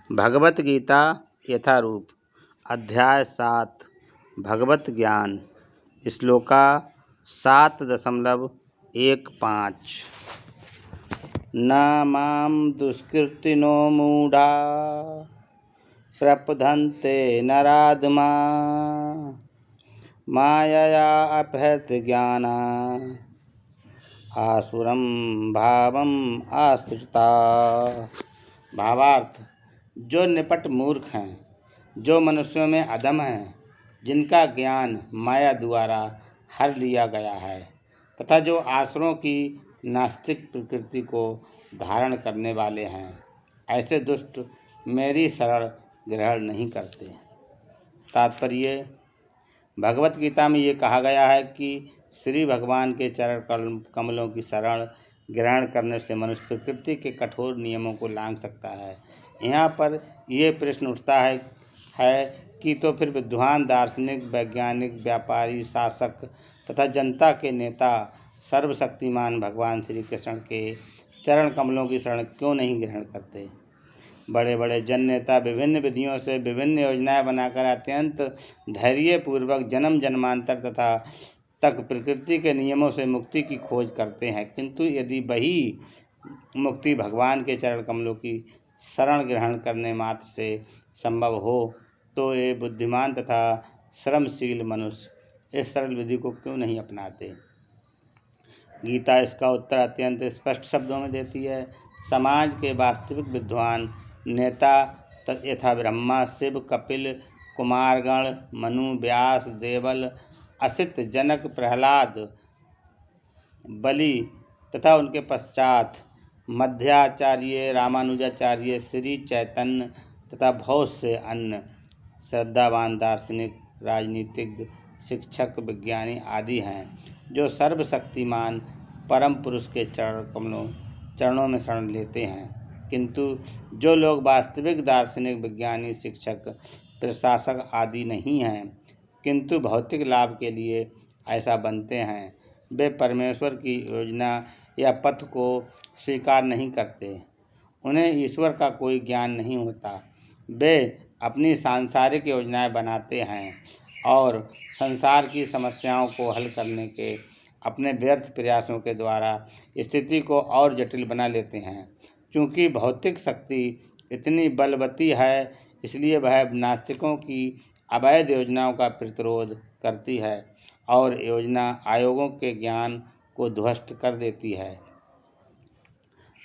भगवत गीता यथारूप अध्याय 7 भगवत ज्ञान श्लोका 7.15 न मां दुष्कृतिनो मूढ़ा प्रपद्यन्ते नराधमा मायया अपहृत ज्ञाना आसुरं भावम् आश्रिता। भावार्थ, जो निपट मूर्ख हैं, जो मनुष्यों में अधम हैं, जिनका ज्ञान माया द्वारा हर लिया गया है, तथा जो आसुरों की नास्तिक प्रकृति को धारण करने वाले हैं, ऐसे दुष्ट मेरी शरण ग्रहण नहीं करते। तात्पर्य, भगवत गीता में ये कहा गया है कि श्री भगवान के चरण कमलों की शरण ग्रहण करने से मनुष्य प्रकृति के कठोर नियमों को लांघ सकता है। यहाँ पर यह प्रश्न उठता है कि तो फिर विद्वान, दार्शनिक, वैज्ञानिक, व्यापारी, शासक तथा जनता के नेता सर्वशक्तिमान भगवान श्री कृष्ण के चरण कमलों की शरण क्यों नहीं ग्रहण करते? बड़े बड़े जन नेता विभिन्न विधियों से विभिन्न योजनाएं बनाकर अत्यंत धैर्यपूर्वक जन्म जन्मांतर तथा तक प्रकृति के नियमों से मुक्ति की खोज करते हैं, किंतु यदि वही मुक्ति भगवान के चरण कमलों की शरण ग्रहण करने मात्र से संभव हो तो ये बुद्धिमान तथा श्रमशील मनुष्य इस सरल विधि को क्यों नहीं अपनाते? गीता इसका उत्तर अत्यंत स्पष्ट शब्दों में देती है। समाज के वास्तविक विद्वान नेता यथा ब्रह्मा, शिव, कपिल, कुमारगण, मनु, व्यास, देवल, असित, जनक, प्रहलाद, बलि तथा उनके पश्चात मध्याचार्य, रामानुजाचार्य, श्री चैतन्य तथा बहुत से अन्य श्रद्धावान दार्शनिक, राजनीतिज्ञ, शिक्षक, विज्ञानी आदि हैं, जो सर्वशक्तिमान परम पुरुष के चरणों में शरण लेते हैं। किंतु जो लोग वास्तविक दार्शनिक, विज्ञानी, शिक्षक, प्रशासक आदि नहीं हैं, किंतु भौतिक लाभ के लिए ऐसा बनते हैं, वे परमेश्वर की योजना या पथ को स्वीकार नहीं करते। उन्हें ईश्वर का कोई ज्ञान नहीं होता। वे अपनी सांसारिक योजनाएं बनाते हैं और संसार की समस्याओं को हल करने के अपने व्यर्थ प्रयासों के द्वारा स्थिति को और जटिल बना लेते हैं। चूँकि भौतिक शक्ति इतनी बलवती है, इसलिए वह नास्तिकों की अवैध योजनाओं का प्रतिरोध करती है और योजना आयोगों के ज्ञान को ध्वस्त कर देती है।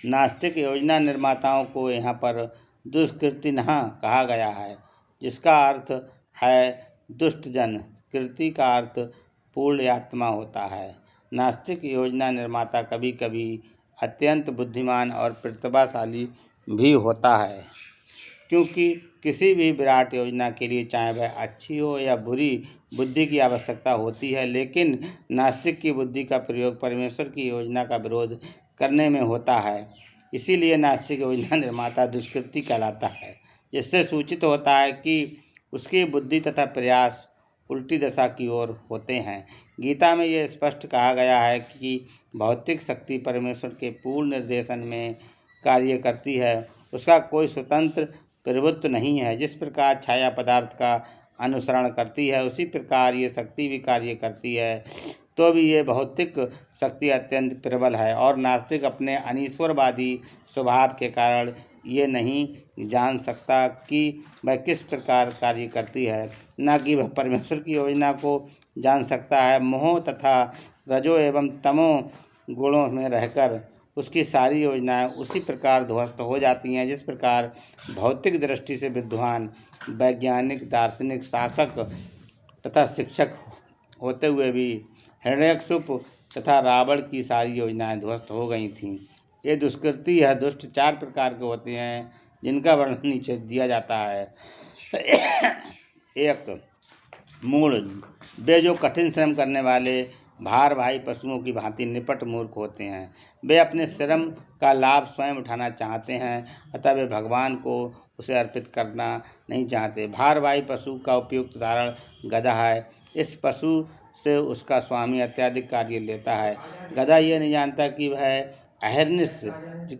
नास्तिक योजना निर्माताओं को यहाँ पर दुष्कृतिनः कहा गया है, जिसका अर्थ है दुष्ट जन। कृति का अर्थ पूर्ण आत्मा होता है। नास्तिक योजना निर्माता कभी कभी अत्यंत बुद्धिमान और प्रतिभाशाली भी होता है, क्योंकि किसी भी विराट योजना के लिए चाहे वह अच्छी हो या बुरी बुद्धि की आवश्यकता होती है, लेकिन नास्तिक की बुद्धि का प्रयोग परमेश्वर की योजना का विरोध करने में होता है। इसीलिए नास्तिक योजना निर्माता दुष्कृति कहलाता है, जिससे सूचित होता है कि उसकी बुद्धि तथा प्रयास उल्टी दशा की ओर होते हैं। गीता में यह स्पष्ट कहा गया है कि भौतिक शक्ति परमेश्वर के पूर्ण निर्देशन में कार्य करती है। उसका कोई स्वतंत्र प्रभुत्व नहीं है। जिस प्रकार छाया पदार्थ का अनुसरण करती है, उसी प्रकार ये शक्ति भी कार्य करती है। तो भी ये भौतिक शक्ति अत्यंत प्रबल है और नास्तिक अपने अनीश्वरवादी स्वभाव के कारण ये नहीं जान सकता कि वह किस प्रकार कार्य करती है, न कि वह परमेश्वर की योजना को जान सकता है। मोह तथा रजो एवं तमो गुणों में रहकर उसकी सारी योजनाएं उसी प्रकार ध्वस्त हो जाती हैं, जिस प्रकार भौतिक दृष्टि से विद्वान, वैज्ञानिक, दार्शनिक, शासक तथा शिक्षक होते हुए भी हिरण्यकशिप तथा रावण की सारी योजनाएं ध्वस्त हो गई थीं। ये दुष्कृति है। दुष्ट 4 प्रकार के होते हैं, जिनका वर्णन नीचे दिया जाता है। 1. मूढ़, वे जो कठिन श्रम करने वाले भारवाही पशुओं की भांति निपट मूर्ख होते हैं। वे अपने श्रम का लाभ स्वयं उठाना चाहते हैं, अतः वे भगवान को उसे अर्पित करना नहीं चाहते। भारवाही पशु का उपयुक्त उदाहरण गधा है। इस पशु से उसका स्वामी अत्याधिक कार्य लेता है। गधा ये नहीं जानता कि वह अहिर्निश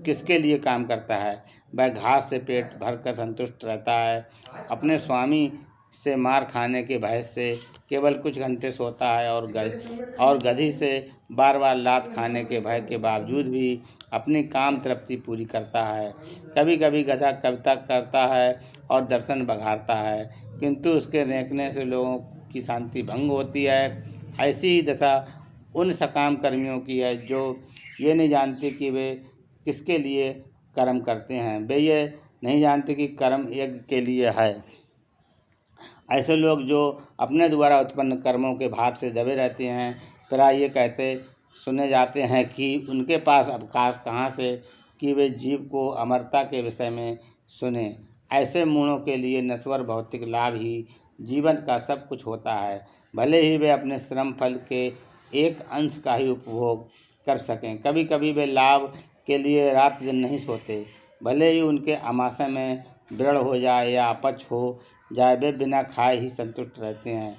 किसके लिए काम करता है? वह घास से पेट भरकर संतुष्ट रहता है, अपने स्वामी से मार खाने के भय से केवल कुछ घंटे सोता है और गधी से बार बार लात खाने के भय के बावजूद भी अपनी काम तृप्ति पूरी करता है। कभी कभी गधा कविता करता है और दर्शन बघारता है, किंतु उसके रेंकने से लोगों की शांति भंग होती है। ऐसी ही दशा उन सकाम कर्मियों की है जो ये नहीं जानते कि वे किसके लिए कर्म करते हैं। वे ये नहीं जानते कि कर्म यज्ञ के लिए है। ऐसे लोग जो अपने द्वारा उत्पन्न कर्मों के भार से दबे रहते हैं, प्राय ये कहते सुने जाते हैं कि उनके पास अवकाश कहाँ से कि वे जीव को अमरता के विषय में सुने। ऐसे मूढ़ों के लिए नश्वर भौतिक लाभ ही जीवन का सब कुछ होता है, भले ही वे अपने श्रम फल के एक अंश का ही उपभोग कर सकें। कभी कभी वे लाभ के लिए रात दिन नहीं सोते, भले ही उनके आमाशय में दृढ़ हो जाए या अपच हो जाए, वे बिना खाए ही संतुष्ट रहते हैं।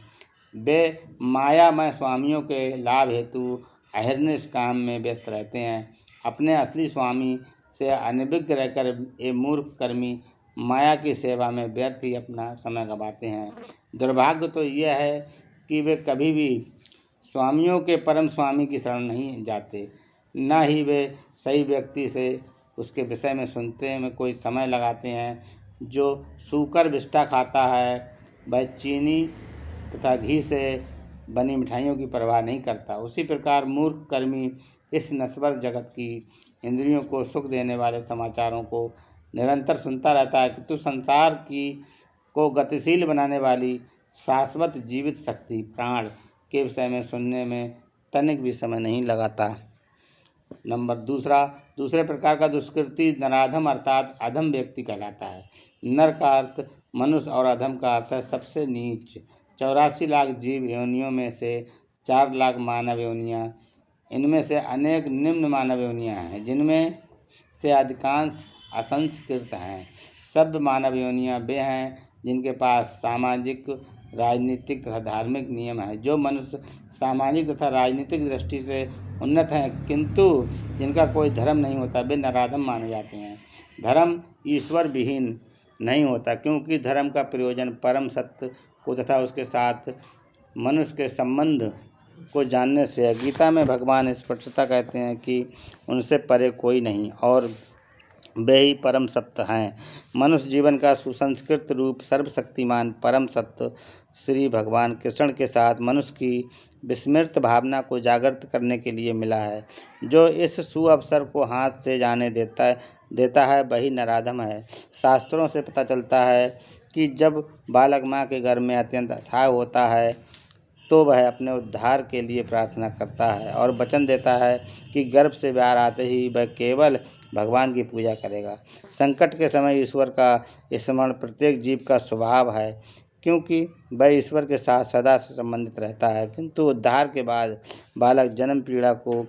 वे मायामय स्वामियों के लाभ हेतु अहिर्निश काम में व्यस्त रहते हैं। अपने असली स्वामी से अनभिज्ञ रहकर ये मूर्ख कर्मी माया की सेवा में व्यर्थ ही अपना समय गंवाते हैं। दुर्भाग्य तो यह है कि वे कभी भी स्वामियों के परम स्वामी की शरण नहीं जाते, न ही वे सही व्यक्ति से उसके विषय में सुनते में कोई समय लगाते हैं। जो सूकर विष्ठा खाता है वह चीनी तथा घी से बनी मिठाइयों की परवाह नहीं करता। उसी प्रकार मूर्ख कर्मी इस नश्वर जगत की इंद्रियों को सुख देने वाले समाचारों को निरंतर सुनता रहता है, किंतु संसार की को गतिशील बनाने वाली शाश्वत जीवित शक्ति प्राण के विषय में सुनने में तनिक भी समय नहीं लगाता। नंबर दूसरे प्रकार का दुष्कृति नराधम अर्थात अधम व्यक्ति कहलाता है। नर का अर्थ मनुष्य और अधम का अर्थ है सबसे नीच। 84 लाख जीव योनियों में से 4 लाख मानव योनियाँ, इनमें से अनेक निम्न मानव योनियाँ हैं, जिनमें से अधिकांश असंस्कृत हैं। शब्द मानव योनियाँ वे हैं जिनके पास सामाजिक, राजनीतिक तथा धार्मिक नियम हैं। जो मनुष्य सामाजिक तथा राजनीतिक दृष्टि से उन्नत हैं किंतु जिनका कोई धर्म नहीं होता, वे नराधम माने जाते हैं। धर्म ईश्वर विहीन नहीं होता, क्योंकि धर्म का प्रयोजन परम सत्य को तथा उसके साथ मनुष्य के संबंध को जानने से है। गीता में भगवान स्पष्टता कहते हैं कि उनसे परे कोई नहीं और वे ही परम सत्य हैं। मनुष्य जीवन का सुसंस्कृत रूप सर्वशक्तिमान परम सत्य श्री भगवान कृष्ण के साथ मनुष्य की विस्मृत भावना को जागृत करने के लिए मिला है। जो इस सुअवसर को हाथ से जाने देता है वही नराधम है। शास्त्रों से पता चलता है कि जब बालक माँ के गर्भ में अत्यंत असहाय होता है तो वह अपने उद्धार के लिए प्रार्थना करता है और वचन देता है कि गर्भ से बाहर आते ही वह केवल भगवान की पूजा करेगा। संकट के समय ईश्वर का स्मरण प्रत्येक जीव का स्वभाव है, क्योंकि वह ईश्वर के साथ सदा से संबंधित रहता है। किंतु उद्धार के बाद बालक जन्म पीड़ा को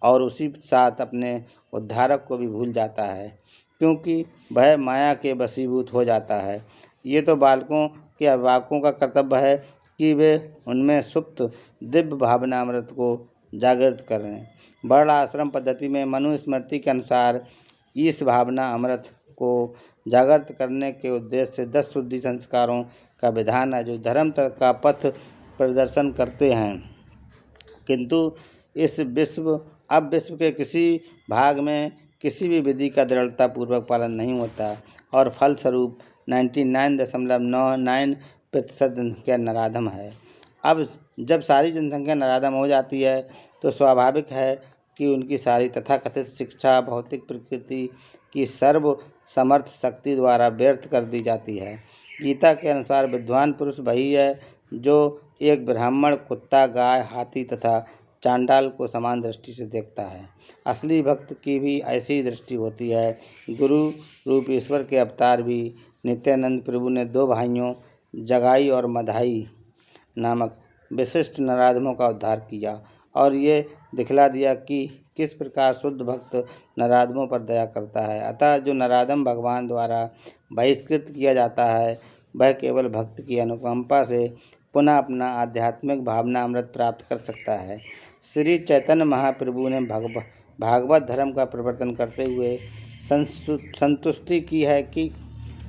और उसी साथ अपने उद्धारक को भी भूल जाता है, क्योंकि वह माया के वशीभूत हो जाता है। ये तो बालकों के अभिभावकों का कर्तव्य है कि वे उनमें सुप्त दिव्य भावना अमृत को जागृत करें। वर्ण आश्रम पद्धति में मनुस्मृति के अनुसार इस भावना अमृत को जागृत करने के उद्देश्य से 10 शुद्धि संस्कारों का विधान है, जो धर्म का पथ प्रदर्शन करते हैं। किंतु इस विश्व के किसी भाग में किसी भी विधि का दृढ़ता पूर्वक पालन नहीं होता और फलस्वरूप 99.99% जनसंख्या नराधम है। अब जब सारी जनसंख्या नराधम हो जाती है तो स्वाभाविक है कि उनकी सारी तथाकथित शिक्षा भौतिक प्रकृति की सर्व समर्थ शक्ति द्वारा व्यर्थ कर दी जाती है। गीता के अनुसार विद्वान पुरुष वही है जो एक ब्राह्मण, कुत्ता, गाय, हाथी तथा चांडाल को समान दृष्टि से देखता है। असली भक्त की भी ऐसी ही दृष्टि होती है। गुरु रूप ईश्वर के अवतार भी नित्यानंद प्रभु ने 2 भाइयों जगाई और मधाई नामक विशिष्ट नराधमों का उद्धार किया और ये दिखला दिया कि किस प्रकार शुद्ध भक्त नराधमों पर दया करता है। अतः जो नराधम भगवान द्वारा बहिष्कृत किया जाता है वह केवल भक्त की अनुकंपा से पुनः अपना आध्यात्मिक भावना अमृत प्राप्त कर सकता है। श्री चैतन्य महाप्रभु ने भागवत धर्म का प्रवर्तन करते हुए संतुष्टि की है कि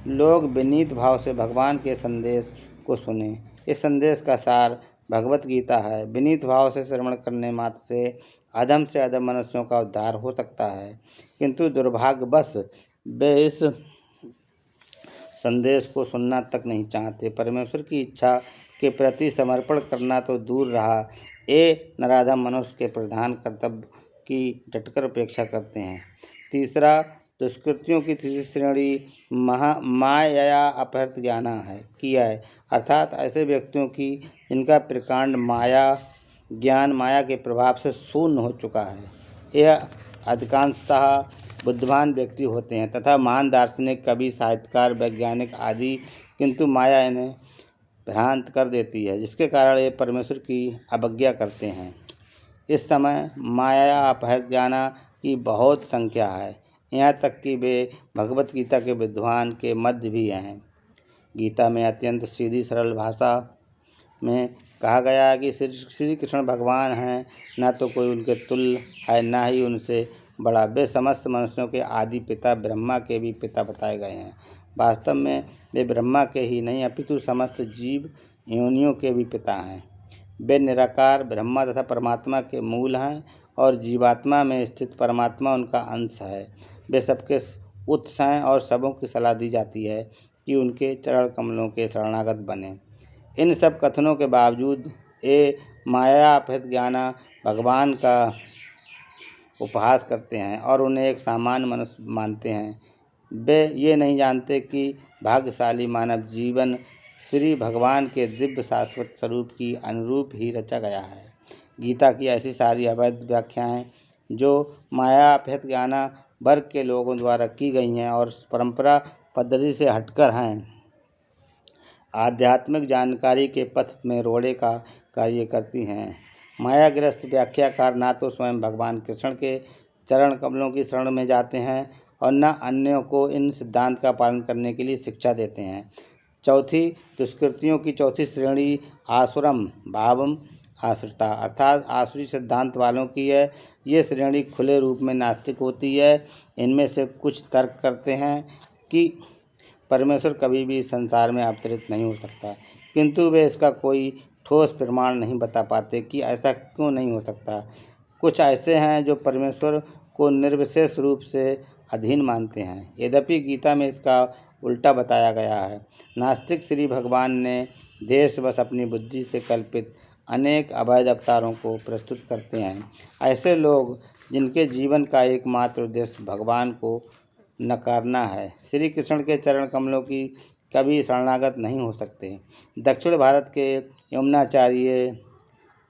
लोग विनीत भाव से भगवान के संदेश को सुने। इस संदेश का सार भगवत गीता है। विनीत भाव से श्रवण करने मात्र से अधम मनुष्यों का उद्धार हो सकता है, किंतु दुर्भाग्यवश वे इस संदेश को सुनना तक नहीं चाहते। परमेश्वर की इच्छा के प्रति समर्पण करना तो दूर रहा, ये नराधम मनुष्य के प्रधान कर्तव्य की डटकर उपेक्षा करते हैं। तीसरा, दुष्कृतियों की तीसरी श्रेणी माया अपहृत ज्ञाना है किया है, अर्थात ऐसे व्यक्तियों की जिनका प्रकांड माया के प्रभाव से शून्य हो चुका है। यह अधिकांशतः बुद्धिमान व्यक्ति होते हैं तथा महान दार्शनिक, कवि, साहित्यकार, वैज्ञानिक आदि, किंतु माया इन्हें भ्रांत कर देती है, जिसके कारण ये परमेश्वर की अवज्ञा करते हैं। इस समय माया अपहृत ज्ञाना की बहुत संख्या है, यहाँ तक कि वे भगवत गीता के विद्वान के मध्य भी हैं। गीता में अत्यंत सीधी सरल भाषा में कहा गया है कि श्री कृष्ण भगवान हैं, न तो कोई उनके तुल्य है न ही उनसे बड़ा। वे समस्त मनुष्यों के आदि पिता, ब्रह्मा के भी पिता बताए गए हैं। वास्तव में वे ब्रह्मा के ही नहीं अपितु समस्त जीव योनियों के भी पिता हैं। वे निराकार ब्रह्मा तथा परमात्मा के मूल हैं और जीवात्मा में स्थित परमात्मा उनका अंश है। वे सबके उत्स हैं और सबों की सलाह दी जाती है कि उनके चरण कमलों के शरणागत बने। इन सब कथनों के बावजूद ये माया अपहृत ज्ञाना भगवान का उपहास करते हैं और उन्हें एक सामान्य मनुष्य मानते हैं। वे ये नहीं जानते कि भाग्यशाली मानव जीवन श्री भगवान के दिव्य शाश्वत स्वरूप की अनुरूप ही रचा गया है। गीता की ऐसी सारी अवैध व्याख्याएं जो माया अपहृत ज्ञाना वर्ग के लोगों द्वारा की गई हैं और परंपरा पद्धति से हटकर हैं, आध्यात्मिक जानकारी के पथ में रोड़े का कार्य करती हैं। मायाग्रस्त व्याख्याकार ना तो स्वयं भगवान कृष्ण के चरण कमलों की शरण में जाते हैं और न अन्यों को इन सिद्धांत का पालन करने के लिए शिक्षा देते हैं। चौथी, दुष्कृतियों की चौथी श्रेणी आसुरम भावम आश्रिता, अर्थात आसुरी सिद्धांत वालों की है। ये श्रेणी खुले रूप में नास्तिक होती है। इनमें से कुछ तर्क करते हैं कि परमेश्वर कभी भी संसार में अवतरित नहीं हो सकता, किंतु वे इसका कोई ठोस प्रमाण नहीं बता पाते कि ऐसा क्यों नहीं हो सकता। कुछ ऐसे हैं जो परमेश्वर को निर्विशेष रूप से अधीन मानते हैं, यद्यपि गीता में इसका उल्टा बताया गया है। नास्तिक श्री भगवान ने देशवश अपनी बुद्धि से कल्पित अनेक अवैध अवतारों को प्रस्तुत करते हैं। ऐसे लोग जिनके जीवन का एकमात्र उद्देश्य भगवान को नकारना है, श्री कृष्ण के चरण कमलों की कभी शरणागत नहीं हो सकते। दक्षिण भारत के यमुनाचार्य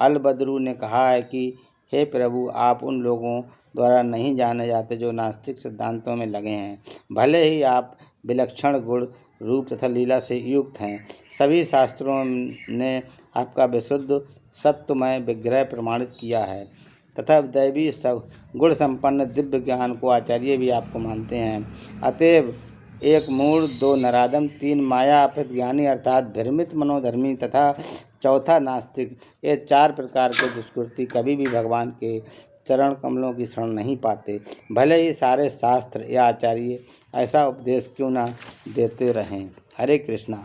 अलबद्रू ने कहा है कि हे प्रभु, आप उन लोगों द्वारा नहीं जाने जाते जो नास्तिक सिद्धांतों में लगे हैं। भले ही आप विलक्षण गुण, रूप तथा लीला से युक्त हैं, सभी शास्त्रों ने आपका विशुद्ध सत्वमय विग्रह प्रमाणित किया है तथा दैवी गुण संपन्न दिव्य ज्ञान को आचार्य भी आपको मानते हैं। अतएव एक मूढ़, दो नराधम, तीन माया अपहृत ज्ञानी अर्थात भ्रमित मनोधर्मी तथा चौथा नास्तिक, ये चार प्रकार के दुष्कृति कभी भी भगवान के चरण कमलों की शरण नहीं पाते, भले ही सारे शास्त्र या आचार्य ऐसा उपदेश क्यों न देते रहें। हरे कृष्णा।